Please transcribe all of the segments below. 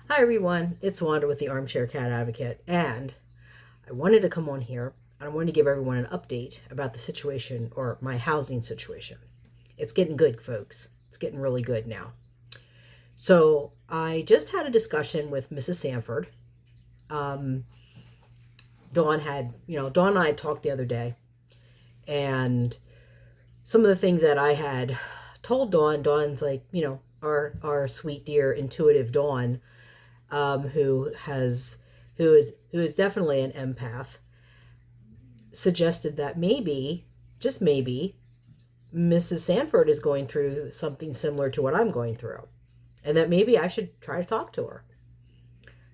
Hi everyone, it's Wanda with the Armchair Cat Advocate, and I wanted to come on here and I wanted to give everyone an update about the situation or my housing situation. It's getting good, folks. It's getting really good now. So I just had a discussion with Mrs. Sanford. Um, Dawn and I had talked the other day, and some of the things that I had told Dawn's like, our sweet dear intuitive Dawn, who has who is definitely an empath, suggested that maybe, just maybe, Mrs. Sanford is going through something similar to what I'm going through, and that maybe I should try to talk to her.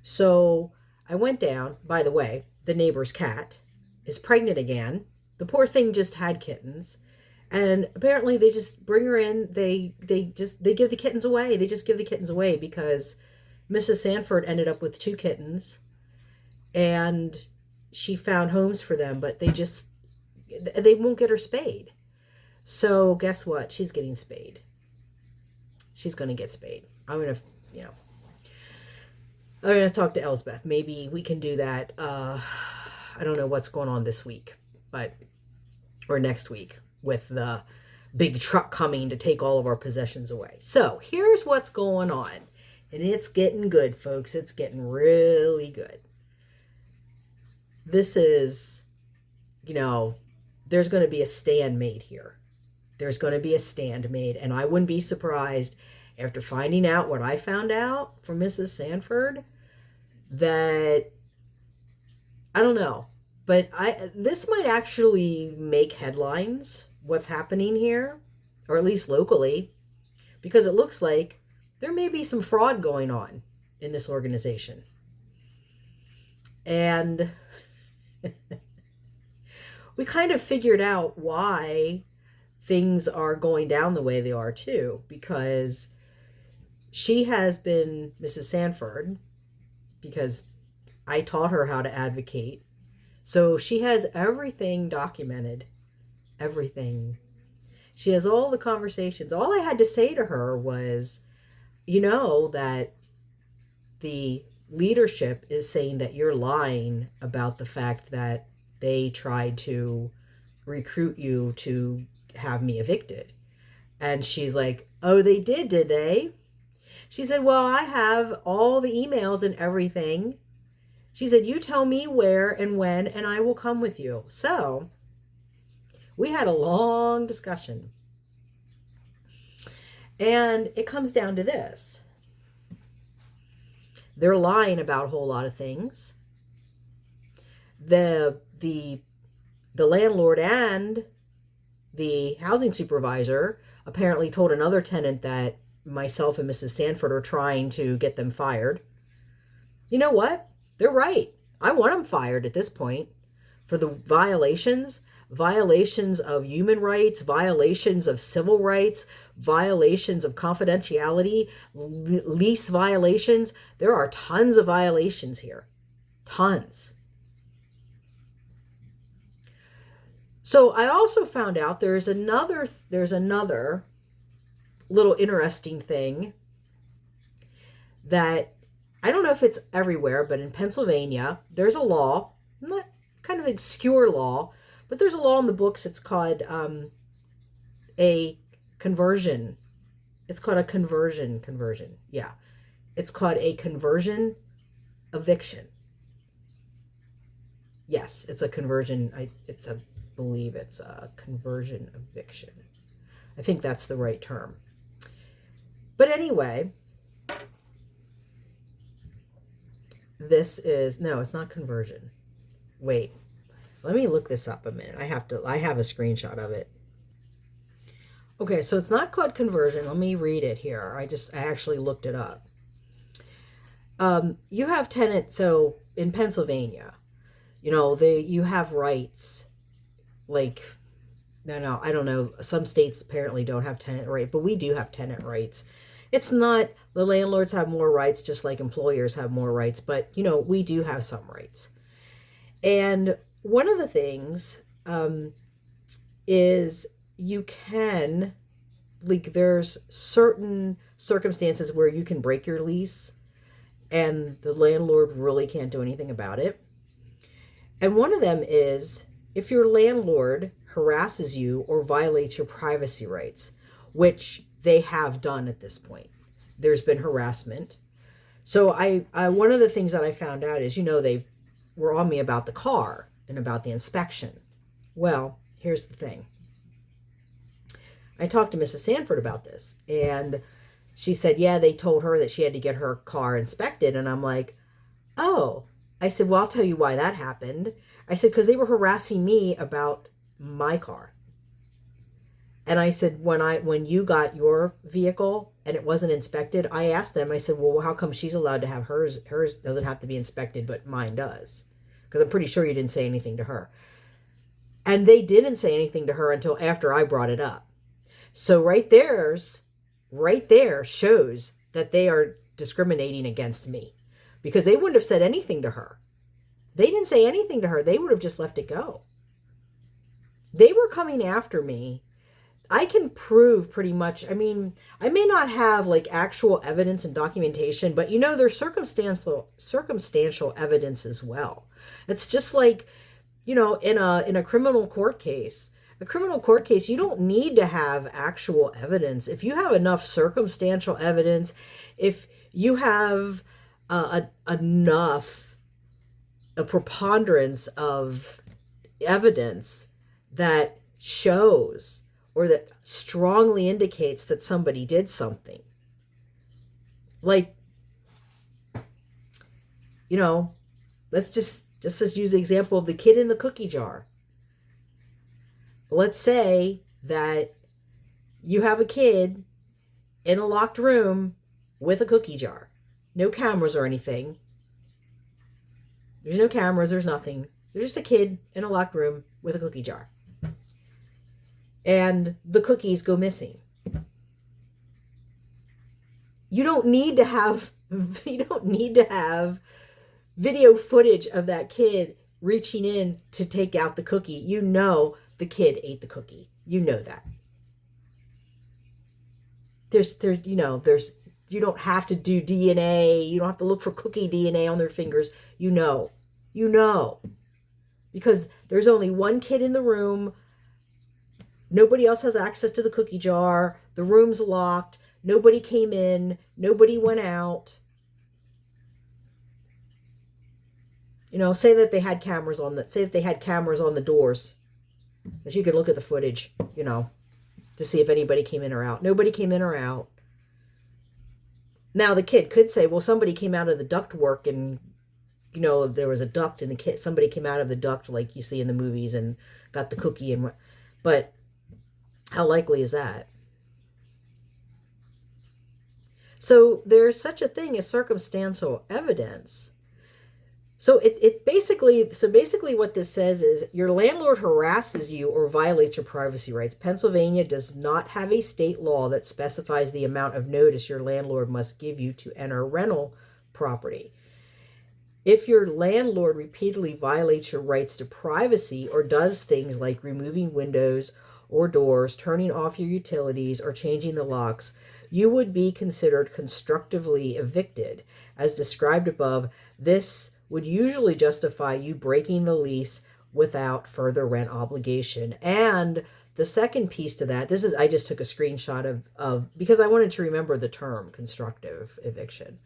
So I went down. By the way, the neighbor's cat is pregnant again. The poor thing just had kittens, and apparently they just bring her in. They give the kittens away. They just give the kittens away because Mrs. Sanford ended up with two kittens, and she found homes for them, but they won't get her spayed. So guess what? She's getting spayed. She's going to get spayed. You know, I'm gonna talk to Elsbeth. Maybe we can do that. I don't know what's going on this week, but or next week with the big truck coming to take all of our possessions away. So here's what's going on, and it's getting good, folks. It's getting really good. This is, there's going to be a stand made here. There's going to be a stand made, and I wouldn't be surprised after finding out what I found out from Mrs. Sanford that I don't know, but I this might actually make headlines. What's happening here, or at least locally, because it looks like there may be some fraud going on in this organization, and we kind of figured out why things are going down the way they are too, because she has been Mrs. Sanford, because I taught her how to advocate. So she has everything documented. Everything. She has all the conversations. All I had to say to her was, that the leadership is saying that you're lying about the fact that they tried to recruit you to have me evicted. And she's like, oh, they did they? She said, well, I have all the emails and everything. She said, you tell me where and when, and I will come with you. So we had a long discussion. And it comes down to this. They're lying about a whole lot of things. The landlord and the housing supervisor apparently told another tenant that myself and Mrs. Sanford are trying to get them fired. You know what? They're right. I want them fired at this point for the violations of human rights, violations of civil rights, violations of confidentiality, lease violations. There are tons of violations here. Tons. So I also found out there's another little interesting thing that I don't know if it's everywhere, but in Pennsylvania, there's a law, not kind of obscure law, but there's a law in the books. It's called a conversion. It's called a conversion. Yeah. It's called a conversion eviction. Yes, it's a conversion. Believe it's a conversion eviction. I think that's the right term. But anyway, it's not conversion. Wait, let me look this up a minute. I have a screenshot of it. Okay, so it's not called conversion. Let me read it here. I actually looked it up. You have tenants, so in Pennsylvania, you have rights, like, no, I don't know. Some states apparently don't have tenant right, but we do have tenant rights. It's not, the landlords have more rights just like employers have more rights, but we do have some rights. And one of the things is you can, like, there's certain circumstances where you can break your lease. and the landlord really can't do anything about it. And one of them is if your landlord harasses you or violates your privacy rights, which they have done at this point. There's been harassment. So I one of the things that I found out is, they were on me about the car and about the inspection. Well, here's the thing. I talked to Mrs. Sanford about this, and she said, yeah, they told her that she had to get her car inspected. And I'm like, oh. I said, well, I'll tell you why that happened. I said, because they were harassing me about my car. And I said, when you got your vehicle and it wasn't inspected, I asked them, I said, well, how come she's allowed to have hers? Hers doesn't have to be inspected, but mine does. Because I'm pretty sure you didn't say anything to her. And they didn't say anything to her until after I brought it up. So right there shows that they are discriminating against me, because they wouldn't have said anything to her. They didn't say anything to her. They would have just let it go. They were coming after me. I can prove pretty much. I mean, I may not have like actual evidence and documentation, but there's circumstantial evidence as well. It's just like, in a criminal court case. A criminal court case, you don't need to have actual evidence. If you have enough circumstantial evidence, if you have a preponderance of evidence that shows or that strongly indicates that somebody did something. Like, let's just use the example of the kid in the cookie jar. Let's say that you have a kid in a locked room with a cookie jar. No cameras or anything. There's no cameras, there's nothing. There's just a kid in a locked room with a cookie jar. And the cookies go missing. You don't need to have video footage of that kid reaching in to take out the cookie. The kid ate the cookie. You know that. You don't have to do DNA. You don't have to look for cookie DNA on their fingers. You know. Because there's only one kid in the room. Nobody else has access to the cookie jar. The room's locked. Nobody came in. Nobody went out. Say that they had cameras on the doors. That you could look at the footage, to see if anybody came in or out. Nobody came in or out. Now the kid could say, well, somebody came out of the ductwork and, there was a duct and somebody came out of the duct like you see in the movies and got the cookie. But how likely is that? So there's such a thing as circumstantial evidence. So basically what this says is your landlord harasses you or violates your privacy rights. Pennsylvania does not have a state law that specifies the amount of notice your landlord must give you to enter rental property. If your landlord repeatedly violates your rights to privacy or does things like removing windows or doors, turning off your utilities, or changing the locks, you would be considered constructively evicted. As described above, this would usually justify you breaking the lease without further rent obligation. And the second piece to that, I just took a screenshot of because I wanted to remember the term constructive eviction.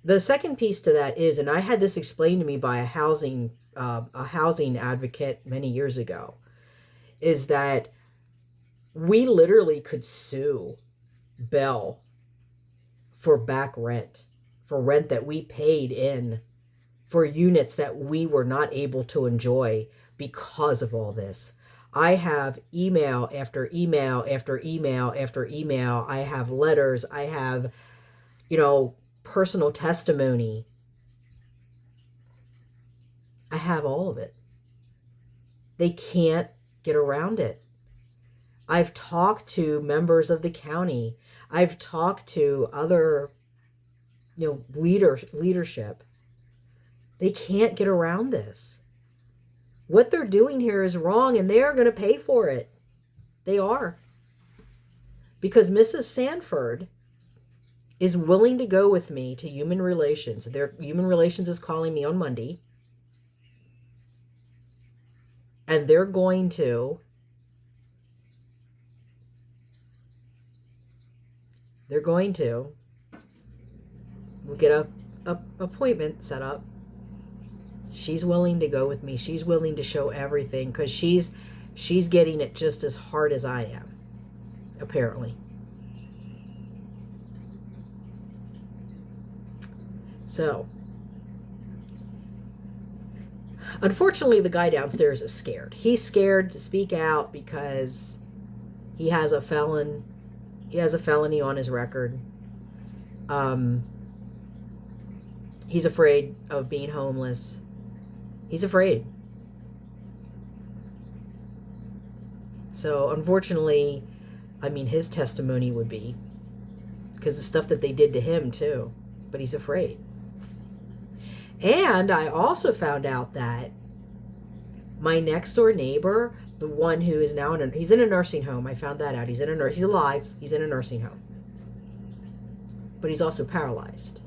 The second piece to that is, and I had this explained to me by a housing advocate many years ago, is that we literally could sue Bell for back rent, for rent that we paid in, for units that we were not able to enjoy because of all this. I have email after email after email after email. I have letters. I have, personal testimony. I have all of it. They can't get around it. I've talked to members of the county. I've talked to other, leadership. They can't get around this. What they're doing here is wrong, and they are going to pay for it. They are. Because Mrs. Sanford is willing to go with me to human relations. Their human relations is calling me on Monday. And they're going to we'll get a appointment set up. She's willing to go with me. She's willing to show everything because she's getting it just as hard as I am, apparently. So, unfortunately, the guy downstairs is scared. He's scared to speak out because he has a felony on his record. He's afraid of being homeless. He's afraid. So, unfortunately, I mean, his testimony would be because the stuff that they did to him, too. But he's afraid. And I also found out that my next door neighbor, the one who is now he's in a nursing home. I found that out. He's alive. He's in a nursing home. But he's also paralyzed.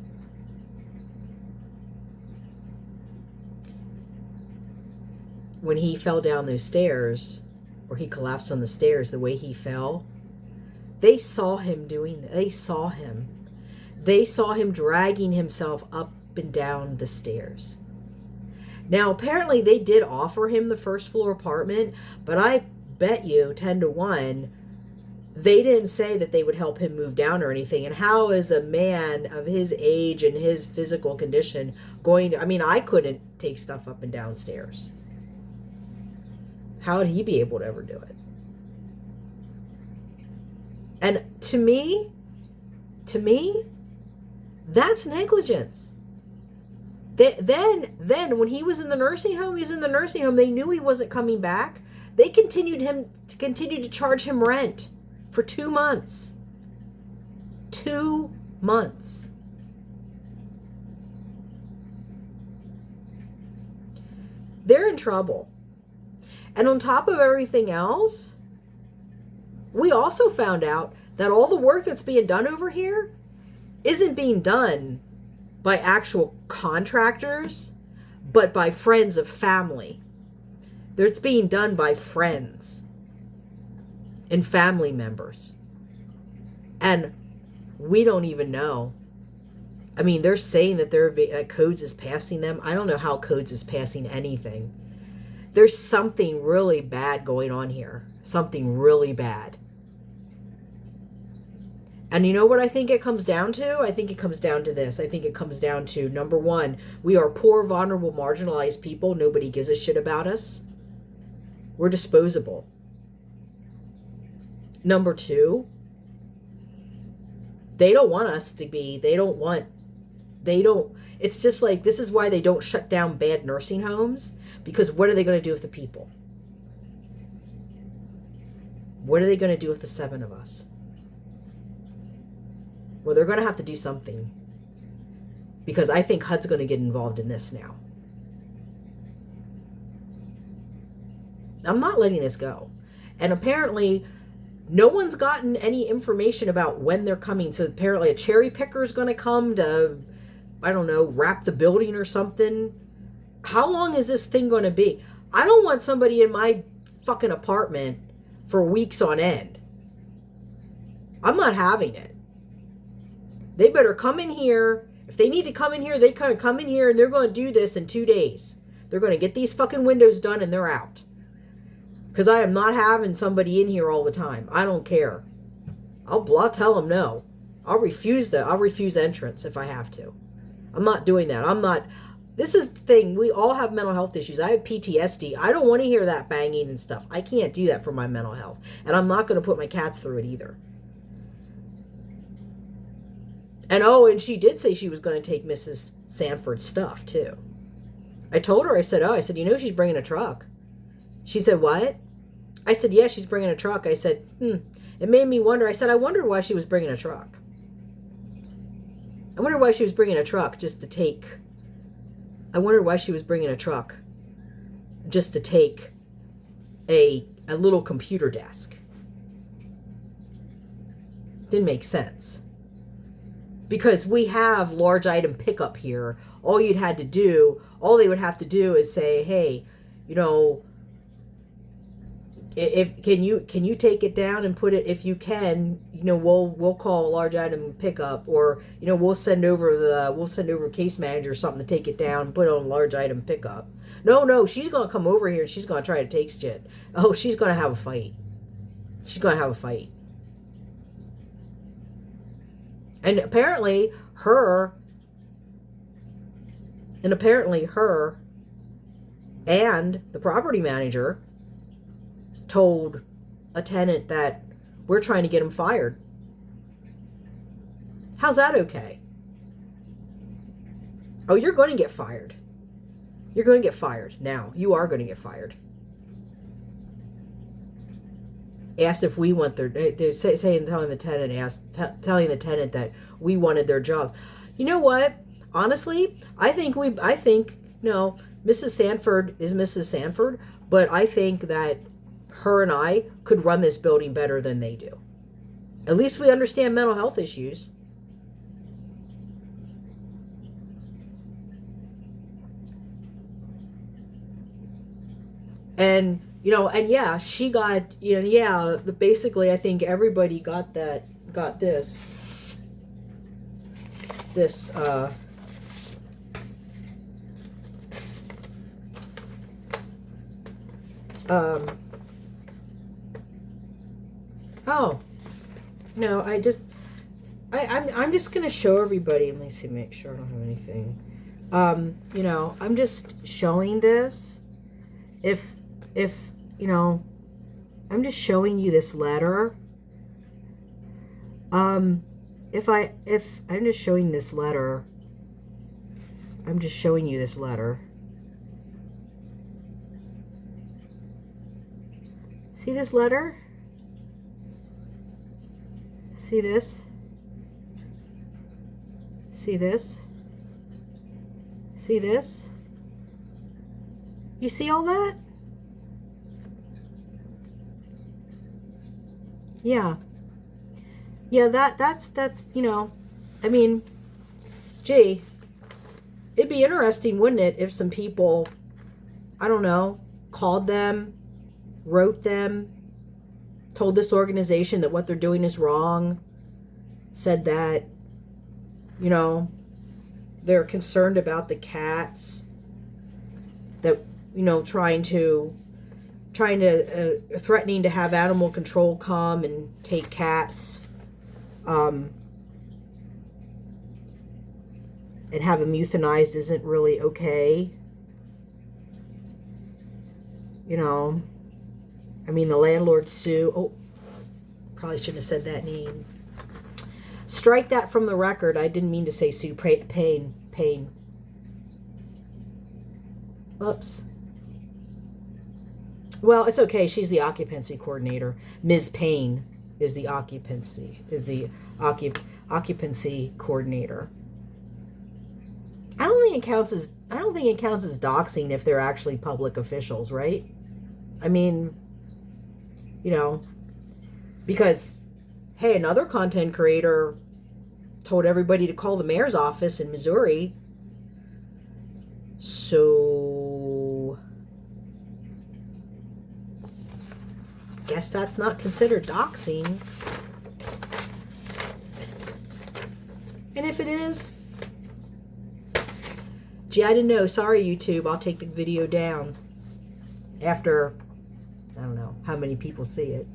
When he fell down those stairs, or he collapsed on the stairs, the way he fell, they saw him doing that. They saw him. They saw him dragging himself up and down the stairs. Now, apparently they did offer him the first floor apartment, but I bet you 10 to 1, they didn't say that they would help him move down or anything. And how is a man of his age and his physical condition going to, I mean, I couldn't take stuff up and down stairs. How would he be able to ever do it? And to me, that's negligence. Then when he was in the nursing home, they knew he wasn't coming back. They continued to charge him rent for 2 months. 2 months. They're in trouble. And on top of everything else, we also found out that all the work that's being done over here isn't being done by actual contractors, but by friends of family. It's being done by friends and family members. And we don't even know. I mean, they're saying that Codes is passing them. I don't know how Codes is passing anything. There's something really bad going on here. Something really bad. And you know what I think it comes down to? I think it comes down to this. I think it comes down to, number one, we are poor, vulnerable, marginalized people. Nobody gives a shit about us. We're disposable. Number two, they don't want us to be, it's just like, this is why they don't shut down bad nursing homes. Because what are they going to do with the people? What are they going to do with the 7 of us? Well, they're going to have to do something. Because I think HUD's going to get involved in this now. I'm not letting this go. And apparently, no one's gotten any information about when they're coming. So apparently a cherry picker is going to come to, I don't know, wrap the building or something. How long is this thing going to be? I don't want somebody in my fucking apartment for weeks on end. I'm not having it. They better come in here. If they need to come in here, they can come in here and they're going to do this in 2 days. They're going to get these fucking windows done and they're out. Because I am not having somebody in here all the time. I don't care. I'll tell them no. I'll refuse entrance if I have to. I'm not doing that. This is the thing. We all have mental health issues. I have PTSD. I don't want to hear that banging and stuff. I can't do that for my mental health. And I'm not going to put my cats through it either. And she did say she was going to take Mrs. Sanford's stuff too. I told her, I said, she's bringing a truck. She said, what? I said, yeah, she's bringing a truck. I said, It made me wonder. I said, I wondered why she was bringing a truck. I wondered why she was bringing a truck just to take a little computer desk. Didn't make sense. because we have large item pickup here. All they would have to do is say, hey, you know, if can you take it down and put it, if you can, you know, we'll call a large item pickup, or, you know, we'll send over case manager or something to take it down, put it on a large item pickup. No, she's gonna come over here and she's gonna try to take shit. Oh, she's gonna have a fight. She's gonna have a fight. And apparently her and the property manager told a tenant that we're trying to get him fired. How's that okay? Oh, you're going to get fired. You're going to get fired now. You are going to get fired. Asked if we want their, they're saying, telling the tenant that we wanted their jobs. You know what? Honestly, I think no, Mrs. Sanford is Mrs. Sanford, but I think that her and I could run this building better than they do. At least we understand mental health issues. And, you know, and yeah, she got, you know, yeah, basically I think everybody got this, oh, no, I'm just going to show everybody. Let me see, make sure I don't have anything. You know, I'm just showing this. If, you know, I'm just showing you this letter. I'm just showing this letter. I'm just showing you this letter. See this letter? See this? See this? See this? You see all that? Yeah. Yeah, that's, you know, I mean, gee, it'd be interesting, wouldn't it, if some people, I don't know, called them, wrote them, told this organization that what they're doing is wrong, said that, you know, they're concerned about the cats, that, you know, threatening to have animal control come and take cats, and have them euthanized isn't really okay. You know, I mean, the landlord sue. Oh, probably shouldn't have said that name. Strike that from the record. I didn't mean to say Sue. Payne. Oops. Well, it's okay. She's the occupancy coordinator. Ms. Payne is the occupancy coordinator. I don't think it counts as doxing if they're actually public officials, right? I mean, you know, because hey, another content creator told everybody to call the mayor's office in Missouri. So guess that's not considered doxing. And if it is, gee, I didn't know. Sorry, YouTube. I'll take the video down after, I don't know how many people see it,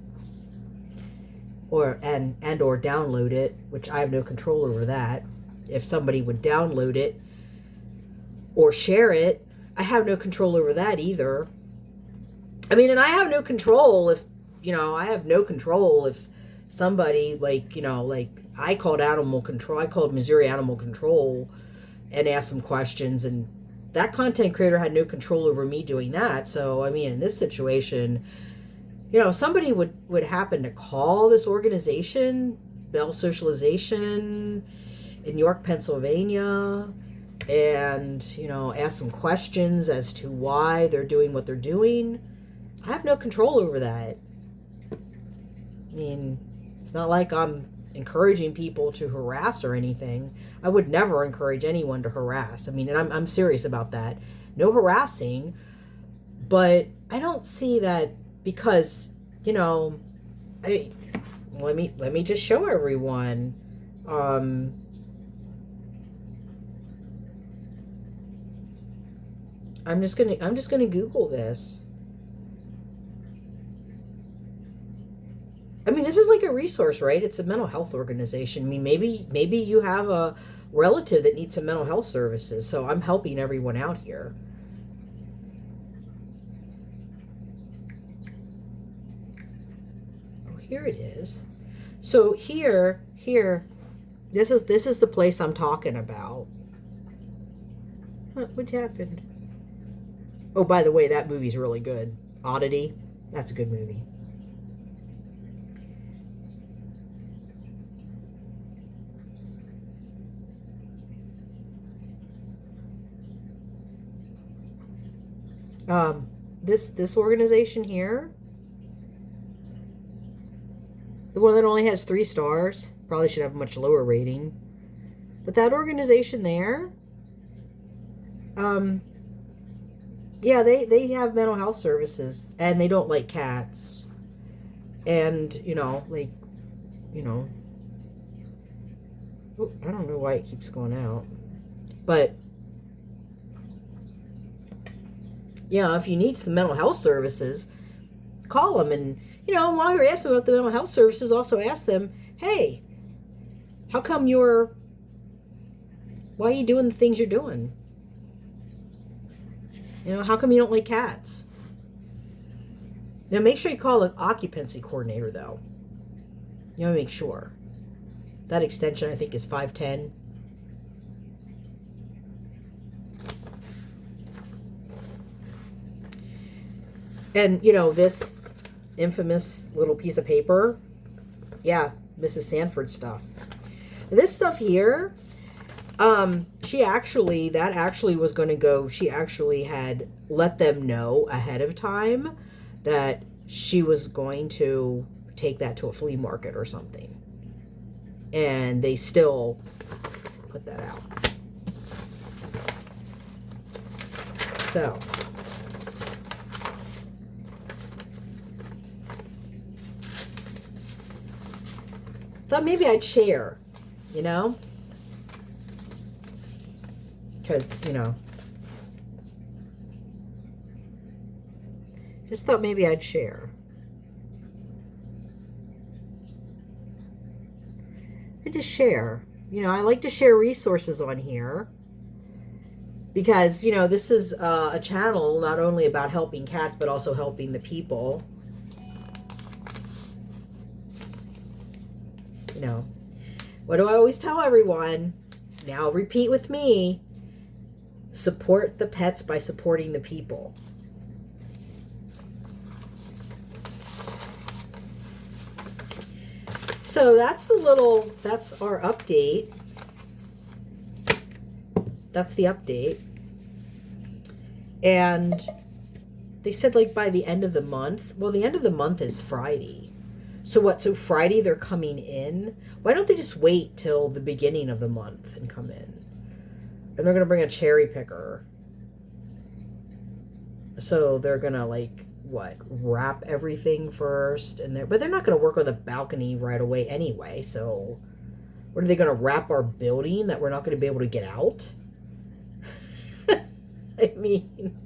or download it, which I have no control over that. If somebody would download it or share it, I have no control over that either. I mean, and I have no control if, you know, somebody, like, you know, like I called Missouri Animal Control and asked some questions, and that content creator had no control over me doing that. So, I mean, in this situation, you know, somebody would happen to call this organization, Bell Socialization in York, Pennsylvania, and, you know, ask some questions as to why they're doing what they're doing. I have no control over that. I mean, it's not like I'm encouraging people to harass or anything. I would never encourage anyone to harass. I mean, and I'm serious about that. No harassing. But I don't see that because, you know, let me just show everyone. I'm just gonna Google this. I mean, this is like a resource, right? It's a mental health organization. I mean, maybe you have a relative that needs some mental health services, so I'm helping everyone out here. Oh, here it is. So here, this is the place I'm talking about. What happened? Oh, by the way, that movie's really good. Oddity, that's a good movie. This organization here, the one that only has 3 stars, probably should have a much lower rating. But that organization there, yeah, they have mental health services, and they don't like cats. And, you know, like, you know, oh, I don't know why it keeps going out. But, yeah, if you need some mental health services, call them. And, you know, while you're asking about the mental health services, also ask them, hey, how come why are you doing the things you're doing? You know, how come you don't like cats? Now, make sure you call an occupancy coordinator, though. You know, make sure. That extension, I think, is 510. And, you know, this infamous little piece of paper, yeah, Mrs. Sanford stuff. This stuff here, she actually had let them know ahead of time that she was going to take that to a flea market or something. And they still put that out. So, thought maybe I'd share, you know? Because, you know, just thought maybe I'd share. I just share. You know, I like to share resources on here because, you know, this is a channel not only about helping cats, but also helping the people. You know, what do I always tell everyone? Now repeat with me. Support the pets by supporting the people. So that's our update. That's the update. And they said like by the end of the month. Well, the end of the month is Friday. So what? So Friday they're coming in? Why don't they just wait till the beginning of the month and come in? And they're going to bring a cherry picker. So they're going to like, what, wrap everything first? But they're not going to work on the balcony right away anyway. So what are they going to wrap our building that we're not going to be able to get out? I mean,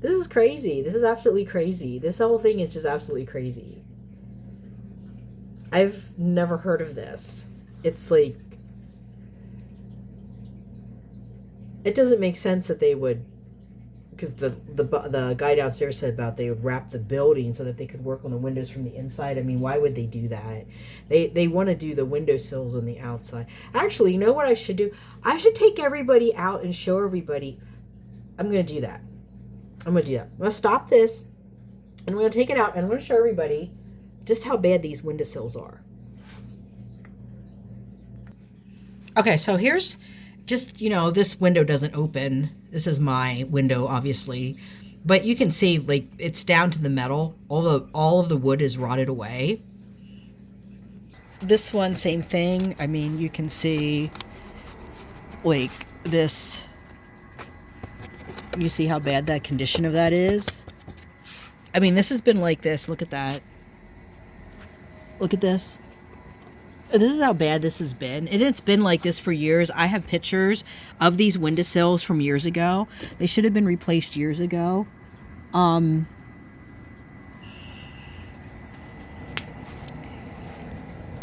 this is crazy. This is absolutely crazy. This whole thing is just absolutely crazy. I've never heard of this. It's like, it doesn't make sense that they would, because the guy downstairs said about they would wrap the building so that they could work on the windows from the inside. I mean, why would they do that? They want to do the windowsills on the outside. Actually, you know what I should do? I should take everybody out and show everybody. I'm going to do that. I'm going to stop this, and I'm going to take it out, and I'm going to show everybody just how bad these windowsills are. Okay, so here's just, you know, this window doesn't open. This is my window, obviously. But you can see, like, it's down to the metal. All of the wood is rotted away. This one, same thing. I mean, you can see like this. You see how bad that condition of that is? I mean, this has been like this. Look at that. Look at this. This is how bad this has been. And it's been like this for years. I have pictures of these windowsills from years ago. They should have been replaced years ago. I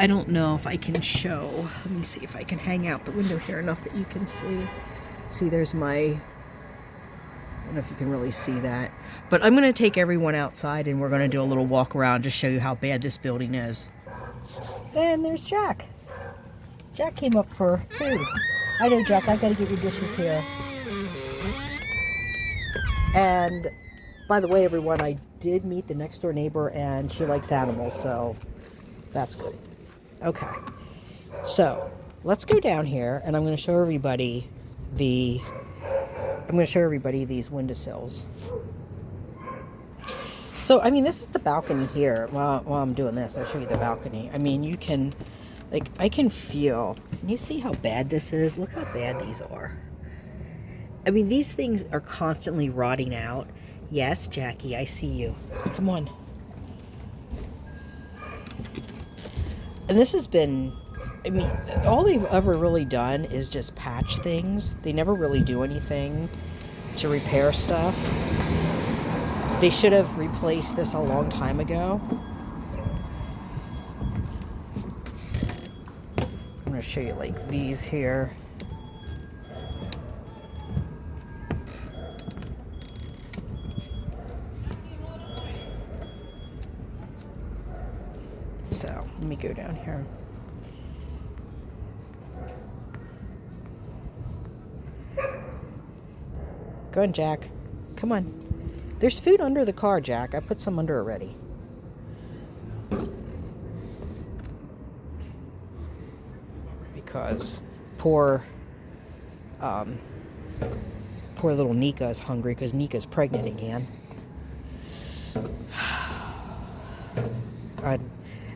don't know if I can show. Let me see if I can hang out the window here enough that you can see. See, there's my... I don't know if you can really see that. But I'm going to take everyone outside and we're going to do a little walk around to show you how bad this building is. And there's Jack. Jack came up for food. I know, Jack, I got to get your dishes here. And by the way, everyone, I did meet the next door neighbor and she likes animals, so that's good. Okay. So let's go down here and I'm going to show everybody these windowsills. So, I mean, this is the balcony here. While I'm doing this, I'll show you the balcony. I mean, you can, like, I can feel, can you see how bad this is? Look how bad these are. I mean, these things are constantly rotting out. Yes, Jackie, I see you. Come on. And this has been, I mean, all they've ever really done is just patch things. They never really do anything to repair stuff. They should have replaced this a long time ago. I'm going to show you like these here. So, let me go down here. Go on, Jack. Come on. There's food under the car, Jack. I put some under already. Because poor little Nika is hungry because Nika's pregnant again.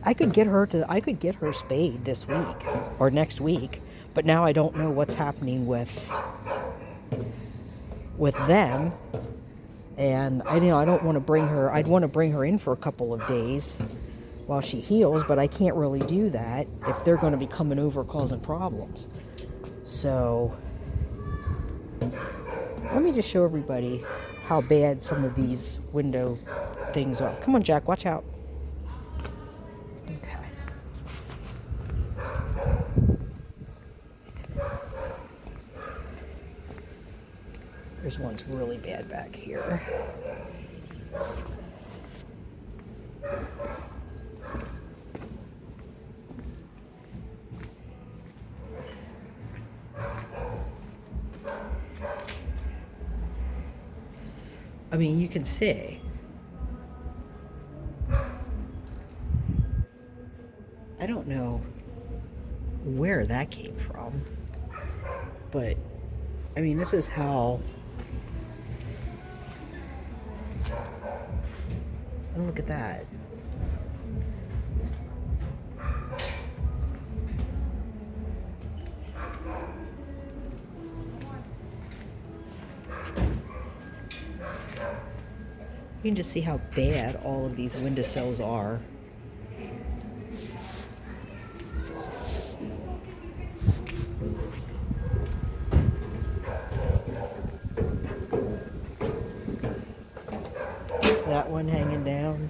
I could get her spayed this week or next week, but now I don't know what's happening with them. And I don't want to bring her. I'd want to bring her in for a couple of days while she heals, but I can't really do that if they're going to be coming over causing problems. So let me just show everybody how bad some of these window things are. Come on, Jack, watch out. Okay. There's one's really bad back here. I mean, you can see. I don't know where that came from, but I mean, this is how. And look at that. You can just see how bad all of these windowsills are. That one hanging down.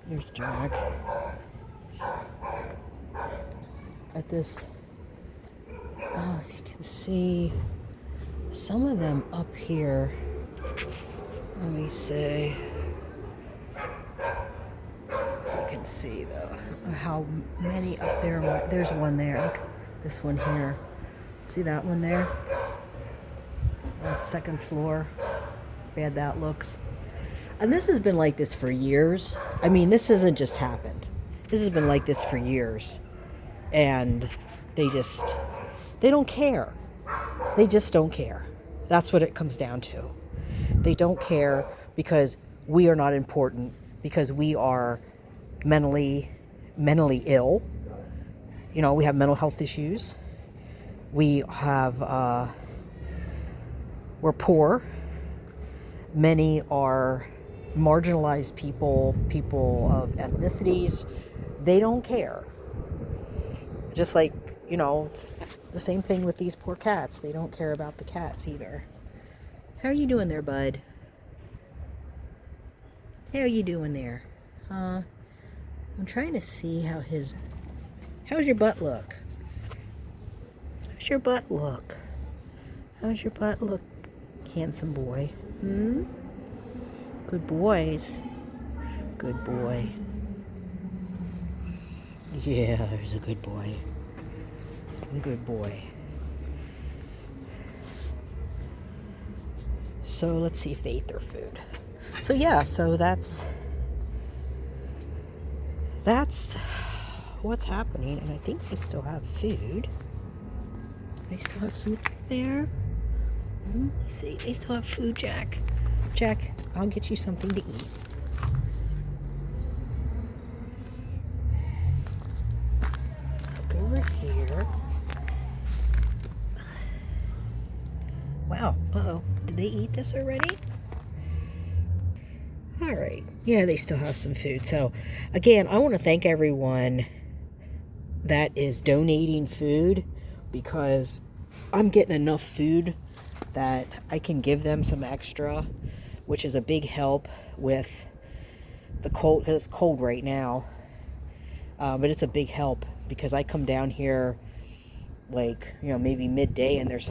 There's Jack. At this, oh, if you can see some of them up here. Let me see. You can see though how many up there. There's one there. Look, this one here. See that one there? Second floor. Bad that looks. And this has been like this for years. I mean, this hasn't just happened. This has been like this for years. And they don't care. They just don't care. That's what it comes down to. They don't care because we are not important because we are mentally ill. You know, we have mental health issues. We have, we're poor. Many are marginalized people of ethnicities. They don't care. Just like, you know, it's the same thing with these poor cats. They don't care about the cats either. How are you doing there, bud? How are you doing there? I'm trying to see how's your butt look? How's your butt look? How's your butt look, handsome boy? Good boys. Good boy. Yeah, he's a good boy. Good boy. So let's see if they ate their food. So yeah, so that's what's happening, and I think they still have food. They still have food there. See, they still have food, Jack. Jack, I'll get you something to eat. Let's look over here. Wow. Uh-oh. Did they eat this already? All right. Yeah, they still have some food. So, again, I want to thank everyone that is donating food, because I'm getting enough food that I can give them some extra, which is a big help with the cold, because it's cold right now. But it's a big help because I come down here like, you know, maybe midday, and there's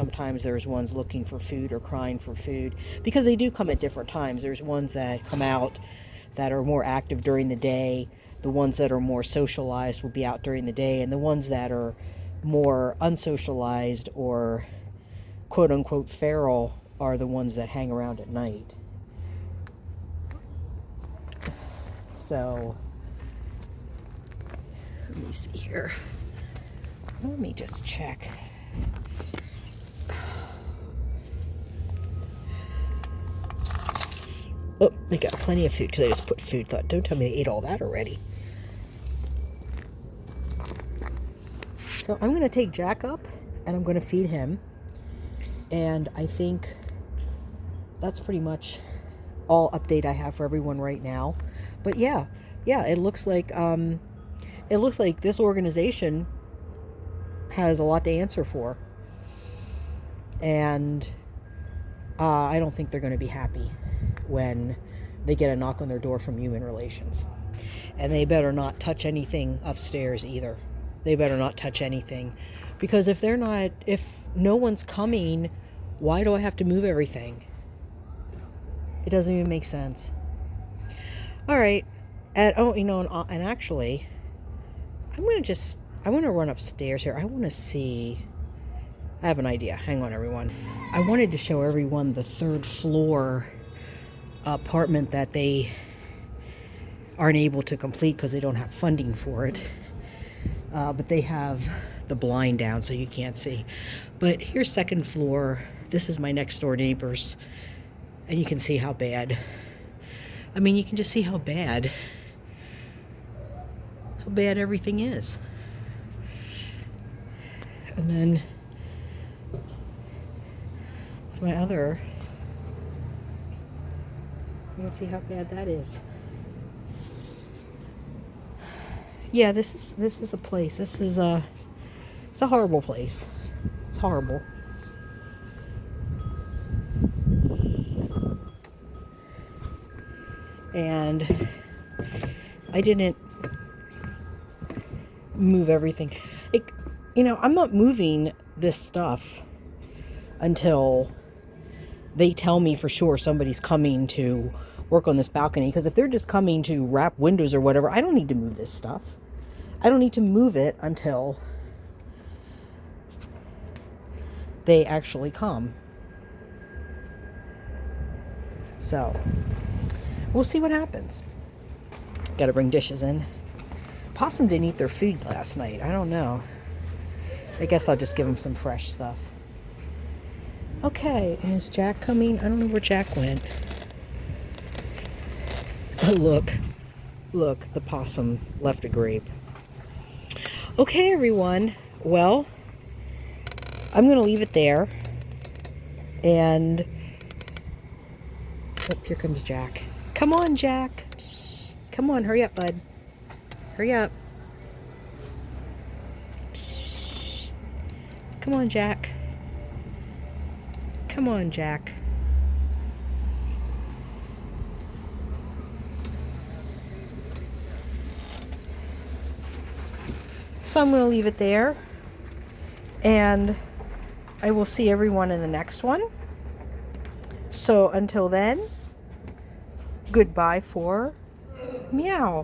ones looking for food or crying for food, because they do come at different times. There's ones that come out that are more active during the day. The ones that are more socialized will be out during the day, and the ones that are more unsocialized or quote unquote feral are the ones that hang around at night. So let me see here. Let me just check. Oh, they got plenty of food because I just put food. Thought, don't tell me they ate all that already. So I'm going to take Jack up and I'm going to feed him. And I think that's pretty much all update I have for everyone right now. But yeah, it looks like this organization has a lot to answer for, and I don't think they're going to be happy when they get a knock on their door from Human Relations. And they better not touch anything upstairs either. They better not touch anything, because if no one's coming, why do I have to move everything? It doesn't even make sense. All right, and actually, I want to run upstairs here. I want to see. I have an idea. Hang on, everyone. I wanted to show everyone the third floor apartment that they aren't able to complete because they don't have funding for it. But they have the blind down so you can't see. But here's second floor. This is my next door neighbors. And you can see how bad. I mean, you can just see how bad everything is. And then it's my other. You can see how bad that is. Yeah, this is a place. It's a horrible place. It's horrible. And I didn't move everything. I'm not moving this stuff until they tell me for sure somebody's coming to work on this balcony. Because if they're just coming to wrap windows or whatever, I don't need to move this stuff. I don't need to move it until they actually come. So we'll see what happens. Got to bring dishes in. Possum didn't eat their food last night. I don't know. I guess I'll just give them some fresh stuff. Okay, and is Jack coming? I don't know where Jack went. Look, look, the possum left a grape. Okay, everyone. Well, I'm going to leave it there. And oh, here comes Jack. Come on, Jack. Come on, hurry up, bud. Hurry up. Come on, Jack. Come on, Jack. So I'm going to leave it there. And I will see everyone in the next one. So until then, goodbye for meow.